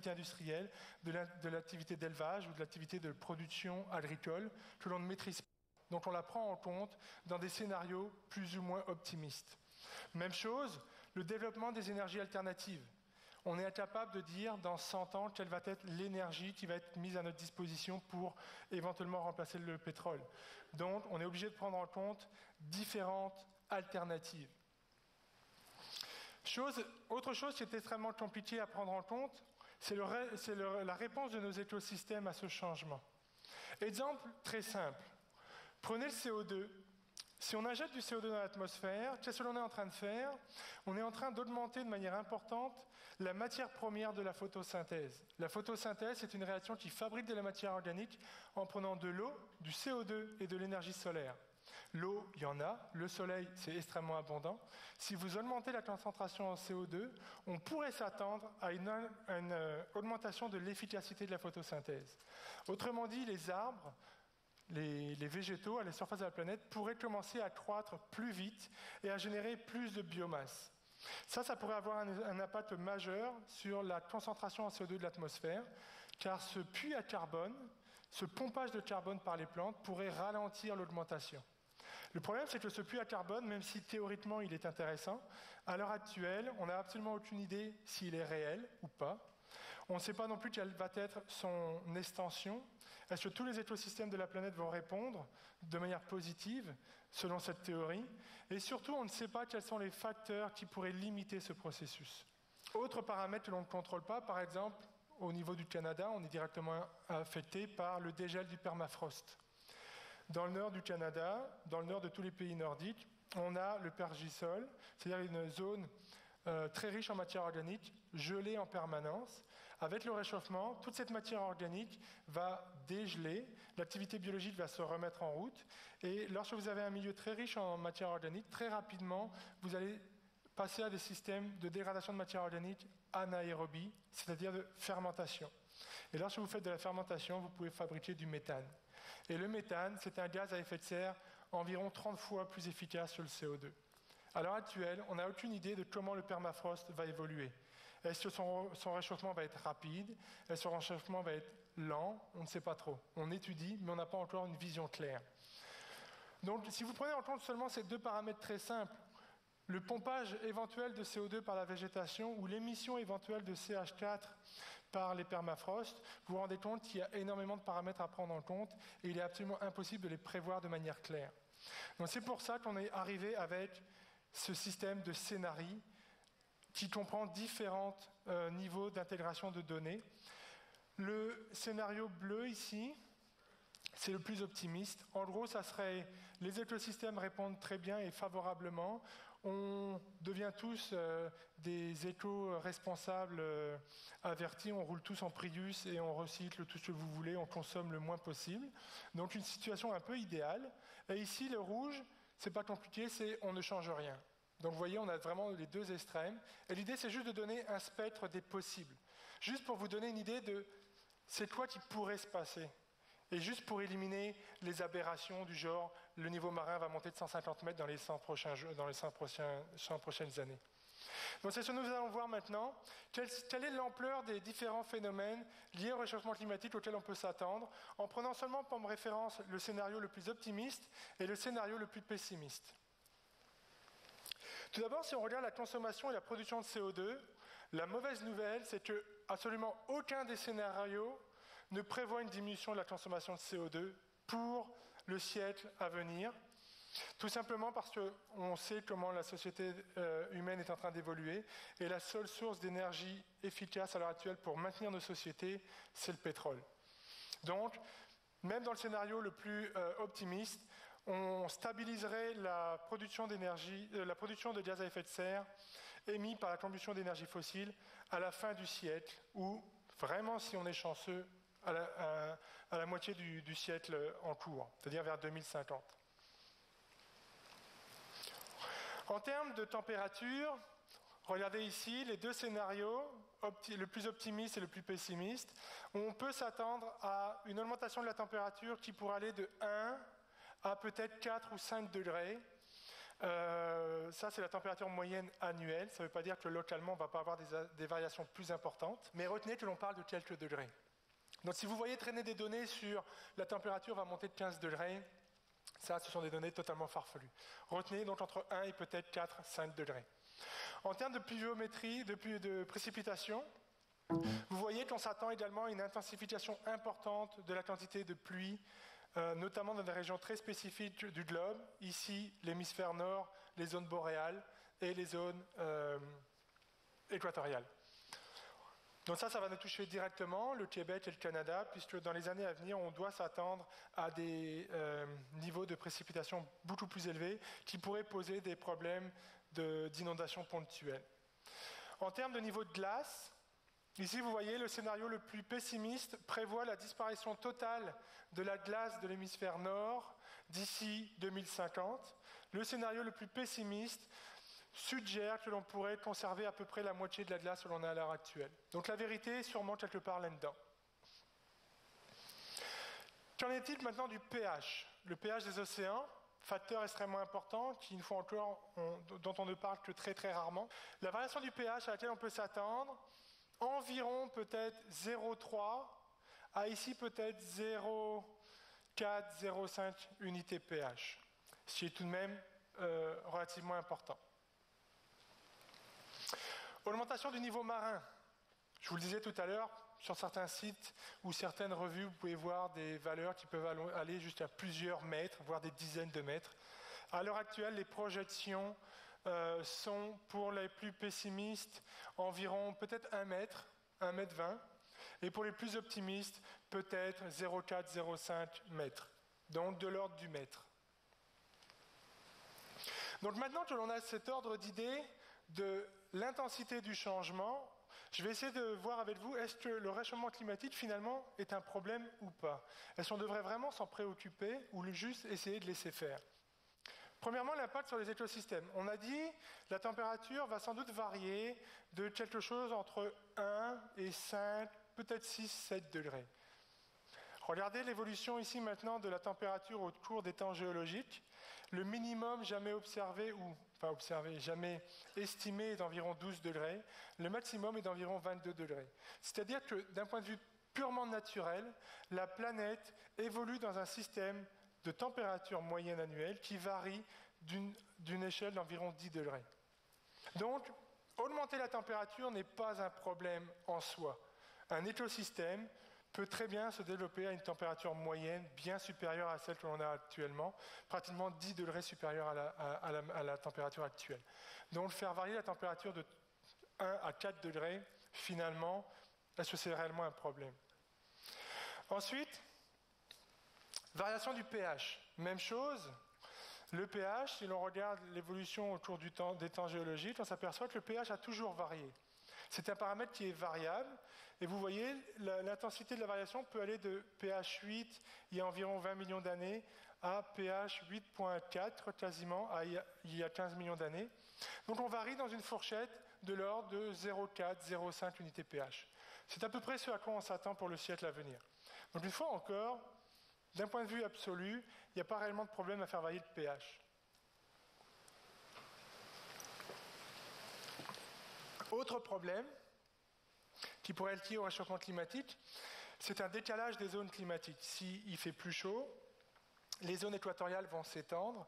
industrielle, de l'activité d'élevage ou de l'activité de production agricole que l'on ne maîtrise pas. Donc on la prend en compte dans des scénarios plus ou moins optimistes. Même chose, le développement des énergies alternatives. On est incapable de dire dans 100 ans quelle va être l'énergie qui va être mise à notre disposition pour éventuellement remplacer le pétrole. Donc on est obligé de prendre en compte différentes alternatives. Autre chose qui est extrêmement compliquée à prendre en compte, c'est la réponse de nos écosystèmes à ce changement. Exemple très simple. Prenez le CO2. Si on injecte du CO2 dans l'atmosphère, qu'est-ce que l'on est en train de faire? On est en train d'augmenter de manière importante la matière première de la photosynthèse. La photosynthèse, c'est une réaction qui fabrique de la matière organique en prenant de l'eau, du CO2 et de l'énergie solaire. L'eau, il y en a. Le soleil, c'est extrêmement abondant. Si vous augmentez la concentration en CO2, on pourrait s'attendre à une augmentation de l'efficacité de la photosynthèse. Autrement dit, les arbres, les végétaux à la surface de la planète pourraient commencer à croître plus vite et à générer plus de biomasse. Ça pourrait avoir un impact majeur sur la concentration en CO2 de l'atmosphère, car ce puits à carbone, ce pompage de carbone par les plantes pourrait ralentir l'augmentation. Le problème, c'est que ce puits à carbone, même si théoriquement il est intéressant, à l'heure actuelle, on n'a absolument aucune idée s'il est réel ou pas. On ne sait pas non plus quelle va être son extension. Est-ce que tous les écosystèmes de la planète vont répondre de manière positive, selon cette théorie? Et surtout, on ne sait pas quels sont les facteurs qui pourraient limiter ce processus. Autre paramètre que l'on ne contrôle pas, par exemple, au niveau du Canada, on est directement affecté par le dégel du permafrost. Dans le nord du Canada, dans le nord de tous les pays nordiques, on a le pergisol, c'est-à-dire une zone très riche en matière organique, gelée en permanence. Avec le réchauffement, toute cette matière organique va dégeler, l'activité biologique va se remettre en route, et lorsque vous avez un milieu très riche en matière organique, très rapidement, vous allez passer à des systèmes de dégradation de matière organique anaérobie, c'est-à-dire de fermentation. Et lorsque vous faites de la fermentation, vous pouvez fabriquer du méthane. Et le méthane, c'est un gaz à effet de serre environ 30 fois plus efficace que le CO2. À l'heure actuelle, on n'a aucune idée de comment le permafrost va évoluer. Est-ce que son réchauffement va être rapide? Est-ce que son réchauffement va être lent? On ne sait pas trop. On étudie, mais on n'a pas encore une vision claire. Donc, si vous prenez en compte seulement ces deux paramètres très simples, le pompage éventuel de CO2 par la végétation ou l'émission éventuelle de CH4 par les permafrosts, vous vous rendez compte qu'il y a énormément de paramètres à prendre en compte et il est absolument impossible de les prévoir de manière claire. Donc c'est pour ça qu'on est arrivé avec ce système de scénarii qui comprend différents niveaux d'intégration de données. Le scénario bleu ici, c'est le plus optimiste. En gros, ça serait les écosystèmes répondent très bien et favorablement. On devient tous des éco-responsables avertis. On roule tous en Prius et on recycle tout ce que vous voulez. On consomme le moins possible. Donc une situation un peu idéale. Et ici, le rouge, c'est pas compliqué, c'est on ne change rien. Donc vous voyez, on a vraiment les deux extrêmes. Et l'idée, c'est juste de donner un spectre des possibles. Juste pour vous donner une idée de c'est quoi qui pourrait se passer. Et juste pour éliminer les aberrations du genre, le niveau marin va monter de 150 mètres dans les 100 prochaines années. Donc c'est ce que nous allons voir maintenant. Quelle est l'ampleur des différents phénomènes liés au réchauffement climatique auxquels on peut s'attendre, en prenant seulement comme référence le scénario le plus optimiste et le scénario le plus pessimiste. Tout d'abord, si on regarde la consommation et la production de CO2, la mauvaise nouvelle, c'est que absolument aucun des scénarios ne prévoit une diminution de la consommation de CO2 pour le siècle à venir, tout simplement parce qu'on sait comment la société humaine est en train d'évoluer, et la seule source d'énergie efficace à l'heure actuelle pour maintenir nos sociétés, c'est le pétrole. Donc, même dans le scénario le plus optimiste, on stabiliserait la production d'énergie, la production de gaz à effet de serre émis par la combustion d'énergie fossile à la fin du siècle, ou vraiment, si on est chanceux, à la moitié du siècle en cours, c'est-à-dire vers 2050. En termes de température, regardez ici les deux scénarios, le plus optimiste et le plus pessimiste. On peut s'attendre à une augmentation de la température qui pourrait aller de 1 à peut-être 4 ou 5 degrés, Ça, c'est la température moyenne annuelle. Ça ne veut pas dire que localement, on ne va pas avoir des variations plus importantes. Mais retenez que l'on parle de quelques degrés. Donc si vous voyez traîner des données sur la température va monter de 15 degrés, ça, ce sont des données totalement farfelues. Retenez donc entre 1 et peut-être 4, 5 degrés. En termes de pluviométrie, de précipitation, vous voyez qu'on s'attend également à une intensification importante de la quantité de pluie, notamment dans des régions très spécifiques du globe, ici l'hémisphère nord, les zones boréales et les zones équatoriales. Donc ça va nous toucher directement, le Québec et le Canada, puisque dans les années à venir, on doit s'attendre à des niveaux de précipitation beaucoup plus élevés qui pourraient poser des problèmes d'inondations ponctuelles. En termes de niveau de glace, ici vous voyez le scénario le plus pessimiste prévoit la disparition totale de la glace de l'hémisphère nord d'ici 2050. Le scénario le plus pessimiste suggère que l'on pourrait conserver à peu près la moitié de la glace que l'on a à l'heure actuelle. Donc la vérité est sûrement quelque part là-dedans. Qu'en est-il maintenant du pH? Le pH des océans, facteur extrêmement important, qui, une fois encore, dont on ne parle que très très rarement. La variation du pH à laquelle on peut s'attendre, environ peut-être 0,3 à ici peut-être 0,4, 0,5 unités pH, ce qui est tout de même relativement important. Augmentation du niveau marin. Je vous le disais tout à l'heure, sur certains sites ou certaines revues, vous pouvez voir des valeurs qui peuvent aller jusqu'à plusieurs mètres, voire des dizaines de mètres. À l'heure actuelle, les projections sont, pour les plus pessimistes, environ peut-être 1 mètre, 1 mètre 20, et pour les plus optimistes, peut-être 0,4, 0,5 mètres, donc de l'ordre du mètre. Donc maintenant que l'on a cet ordre d'idée de l'intensité du changement, je vais essayer de voir avec vous, est-ce que le réchauffement climatique finalement est un problème ou pas? Est-ce qu'on devrait vraiment s'en préoccuper ou juste essayer de laisser faire? Premièrement, l'impact sur les écosystèmes. On a dit la température va sans doute varier de quelque chose entre 1 et 5, peut-être 6, 7 degrés. Regardez l'évolution ici maintenant de la température au cours des temps géologiques. Le minimum jamais observé, jamais estimé est d'environ 12 degrés. Le maximum est d'environ 22 degrés. C'est-à-dire que d'un point de vue purement naturel, la planète évolue dans un système de température moyenne annuelle qui varie d'une échelle d'environ 10 degrés. Donc, augmenter la température n'est pas un problème en soi. Un écosystème peut très bien se développer à une température moyenne bien supérieure à celle que l'on a actuellement, pratiquement 10 degrés supérieure à la température actuelle. Donc faire varier la température de 1 à 4 degrés, finalement, est-ce que c'est réellement un problème? Ensuite, variation du pH. Même chose, le pH, si l'on regarde l'évolution au cours des temps géologiques, on s'aperçoit que le pH a toujours varié. C'est un paramètre qui est variable, et vous voyez, l'intensité de la variation peut aller de pH 8, il y a environ 20 millions d'années, à pH 8.4, quasiment, il y a 15 millions d'années. Donc on varie dans une fourchette de l'ordre de 0,4, 0,5 unités pH. C'est à peu près ce à quoi on s'attend pour le siècle à venir. Donc une fois encore, d'un point de vue absolu, il n'y a pas réellement de problème à faire varier le pH. Autre problème, qui pourrait être lié au réchauffement climatique, c'est un décalage des zones climatiques. S'il fait plus chaud, les zones équatoriales vont s'étendre,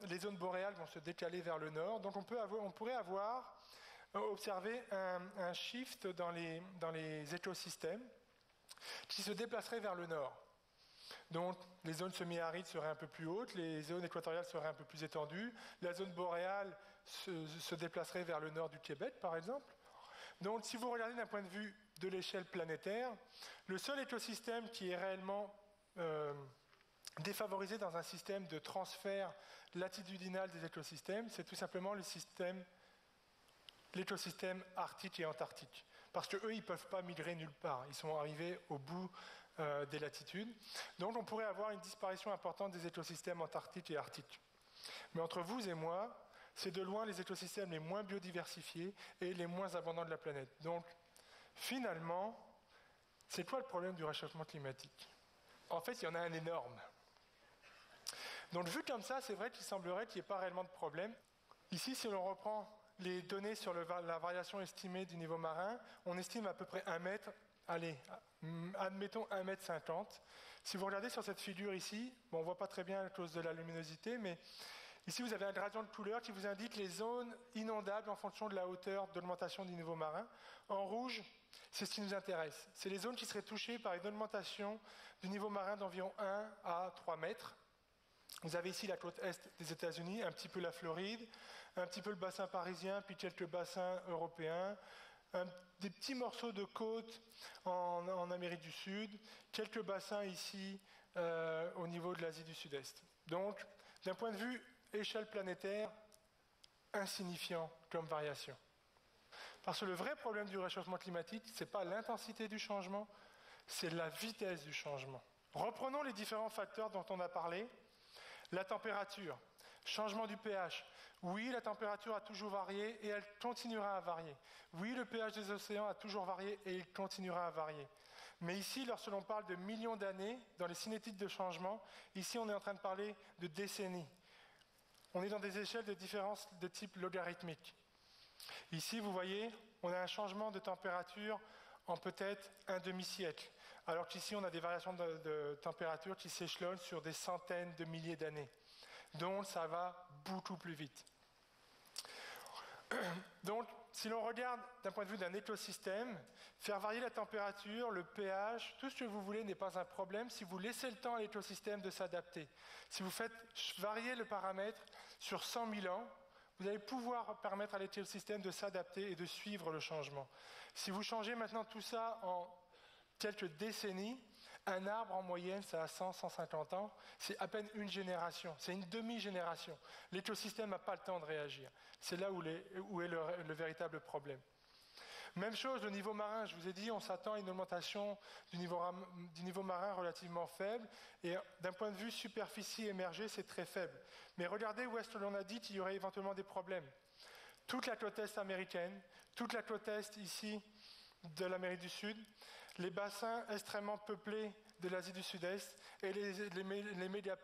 les zones boréales vont se décaler vers le nord, donc on pourrait observer un shift dans les écosystèmes qui se déplacerait vers le nord. Donc les zones semi-arides seraient un peu plus hautes, les zones équatoriales seraient un peu plus étendues, la zone boréale se déplacerait vers le nord du Québec, par exemple. Donc si vous regardez d'un point de vue de l'échelle planétaire, le seul écosystème qui est réellement défavorisé dans un système de transfert latitudinal des écosystèmes, c'est tout simplement l'écosystème arctique et antarctique. Parce qu'eux, ils ne peuvent pas migrer nulle part. Ils sont arrivés au bout des latitudes. Donc on pourrait avoir une disparition importante des écosystèmes antarctiques et arctiques. Mais entre vous et moi, c'est de loin les écosystèmes les moins biodiversifiés et les moins abondants de la planète. Donc finalement, c'est quoi le problème du réchauffement climatique? En fait, il y en a un énorme. Donc vu comme ça, c'est vrai qu'il semblerait qu'il n'y ait pas réellement de problème. Ici, si l'on reprend les données sur la variation estimée du niveau marin, on estime à peu près 1 mètre, allez, admettons 1,50 m. Si vous regardez sur cette figure ici, bon, on ne voit pas très bien à cause de la luminosité, mais ici vous avez un gradient de couleur qui vous indique les zones inondables en fonction de la hauteur d'augmentation du niveau marin. En rouge, c'est ce qui nous intéresse. C'est les zones qui seraient touchées par une augmentation du niveau marin d'environ 1 à 3 mètres. Vous avez ici la côte est des États-Unis, un petit peu la Floride, un petit peu le bassin parisien, puis quelques bassins européens, des petits morceaux de côte en Amérique du Sud, quelques bassins ici au niveau de l'Asie du Sud-Est. Donc, d'un point de vue échelle planétaire, insignifiant comme variation. Parce que le vrai problème du réchauffement climatique, ce n'est pas l'intensité du changement, c'est la vitesse du changement. Reprenons les différents facteurs dont on a parlé. La température, changement du pH. Oui, la température a toujours varié et elle continuera à varier. Oui, le pH des océans a toujours varié et il continuera à varier. Mais ici, lorsque l'on parle de millions d'années, dans les cinétiques de changement, ici on est en train de parler de décennies. On est dans des échelles de différence de type logarithmique. Ici, vous voyez, on a un changement de température en peut-être un demi-siècle. Alors qu'ici, on a des variations de température qui s'échelonnent sur des centaines de milliers d'années. Donc, ça va beaucoup plus vite. Donc, si l'on regarde d'un point de vue d'un écosystème, faire varier la température, le pH, tout ce que vous voulez n'est pas un problème si vous laissez le temps à l'écosystème de s'adapter. Si vous faites varier le paramètre sur 100 000 ans, vous allez pouvoir permettre à l'écosystème de s'adapter et de suivre le changement. Si vous changez maintenant tout ça en quelques décennies, un arbre en moyenne, ça a 100-150 ans, c'est à peine une génération, c'est une demi-génération. L'écosystème n'a pas le temps de réagir. C'est là où est le véritable problème. Même chose, le niveau marin, je vous ai dit, on s'attend à une augmentation du niveau marin relativement faible, et d'un point de vue superficie émergée, c'est très faible. Mais regardez où est-ce que l'on a dit qu'il y aurait éventuellement des problèmes. Toute la côte est américaine, toute la côte est ici de l'Amérique du Sud, les bassins extrêmement peuplés de l'Asie du Sud-Est et les méga